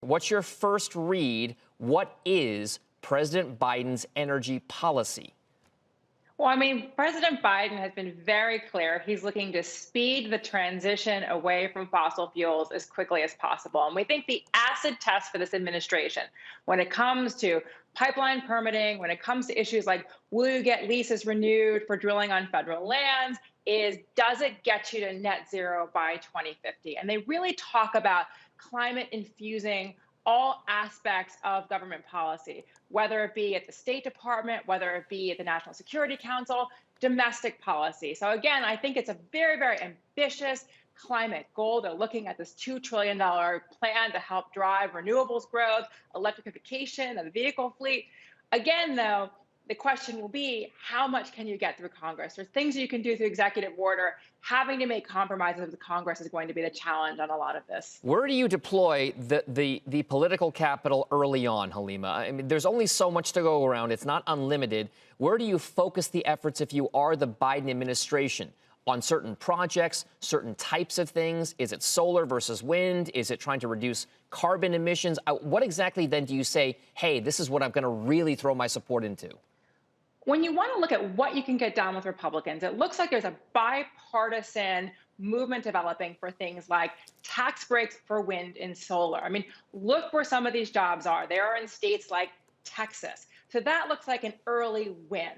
what's your first read? What is President Biden's energy policy? Well, I mean, President Biden has been very clear. He's looking to speed the transition away from fossil fuels as quickly as possible. And we think the acid test for this administration, when it comes to pipeline permitting, when it comes to issues like will you get leases renewed for drilling on federal lands, is does it get you to net zero by 2050? And they really talk about climate infusing all aspects of government policy, whether it be at the State Department, whether it be at the National Security Council, domestic policy. So again, I think it's a very, very ambitious climate goal. They're looking at this $2 trillion plan to help drive renewables growth, electrification of the vehicle fleet. Again, though, the question will be, how much can you get through Congress? There's things you can do through executive order. Having to make compromises with Congress is going to be the challenge on a lot of this. Where do you deploy the political capital early on, Halima? I mean, there's only so much to go around. It's not unlimited. Where do you focus the efforts if you are the Biden administration? On certain projects, certain types of things? Is it solar versus wind? Is it trying to reduce carbon emissions? What exactly then do you say, hey, this is what I'm going to really throw my support into? When you want to look at what you can get done with Republicans, it looks like there's a bipartisan movement developing for things like tax breaks for wind and solar. I mean, look where some of these jobs are. They are in states like Texas. So that looks like an early win.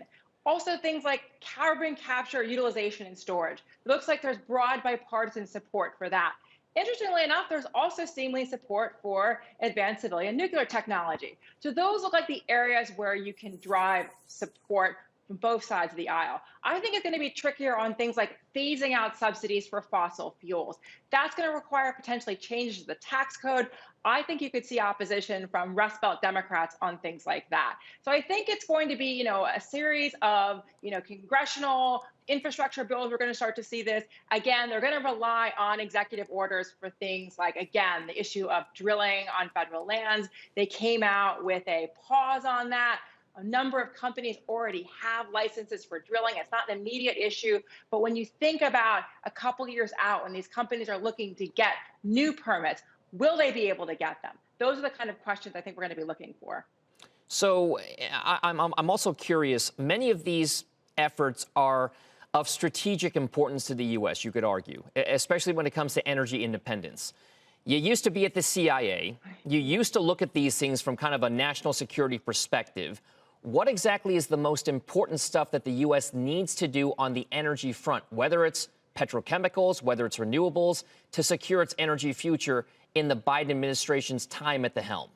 Also, things like carbon capture, utilization, and storage. It looks like there's broad bipartisan support for that. Interestingly enough, there's also seemingly support for advanced civilian nuclear technology. So those look like the areas where you can drive support from both sides of the aisle. I think it's going to be trickier on things like phasing out subsidies for fossil fuels. That's going to require potentially changes to the tax code. I think you could see opposition from Rust Belt Democrats on things like that. So I think it's going to be, a series of, congressional infrastructure bills. We're going to start to see this. Again, they're going to rely on executive orders for things like, again, the issue of drilling on federal lands. They came out with a pause on that. A number of companies already have licenses for drilling. It's not an immediate issue. But when you think about a couple years out, when these companies are looking to get new permits, will they be able to get them? Those are the kind of questions I think we're going to be looking for. So I'm also curious, many of these efforts are of strategic importance to the U.S., you could argue, especially when it comes to energy independence. You used to be at the CIA. You used to look at these things from kind of a national security perspective. What exactly is the most important stuff that the U.S. needs to do on the energy front, whether it's petrochemicals, whether it's renewables, to secure its energy future in the Biden administration's time at the helm?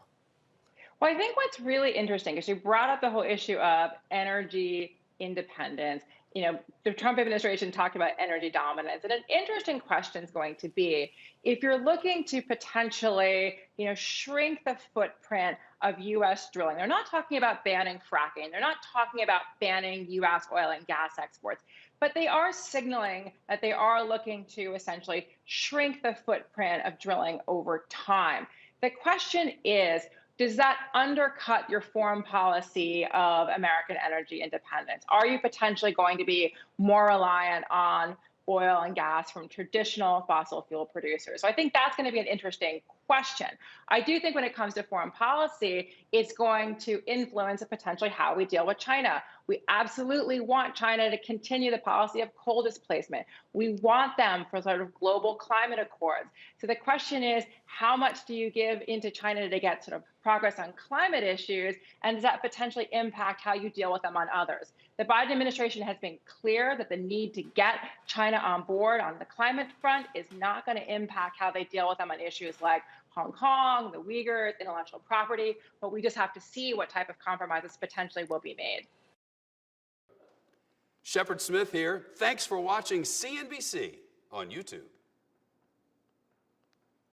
Well, I think what's really interesting is you brought up the whole issue of energy independence. The Trump administration talked about energy dominance. And an interesting question is going to be, if you're looking to potentially, shrink the footprint of U.S. drilling, they're not talking about banning fracking. They're not talking about banning U.S. oil and gas exports. But they are signaling that they are looking to essentially shrink the footprint of drilling over time. The question is, does that undercut your foreign policy of American energy independence? Are you potentially going to be more reliant on oil and gas from traditional fossil fuel producers? So I think that's going to be an interesting question. I do think when it comes to foreign policy, it's going to influence potentially how we deal with China. We absolutely want China to continue the policy of coal displacement. We want them for sort of global climate accords. So the question is, how much do you give into China to get sort of progress on climate issues? And does that potentially impact how you deal with them on others? The Biden administration has been clear that the need to get China on board on the climate front is not going to impact how they deal with them on issues like Hong Kong, the Uyghurs, intellectual property. But we just have to see what type of compromises potentially will be made. Shepard Smith here. Thanks for watching CNBC on YouTube.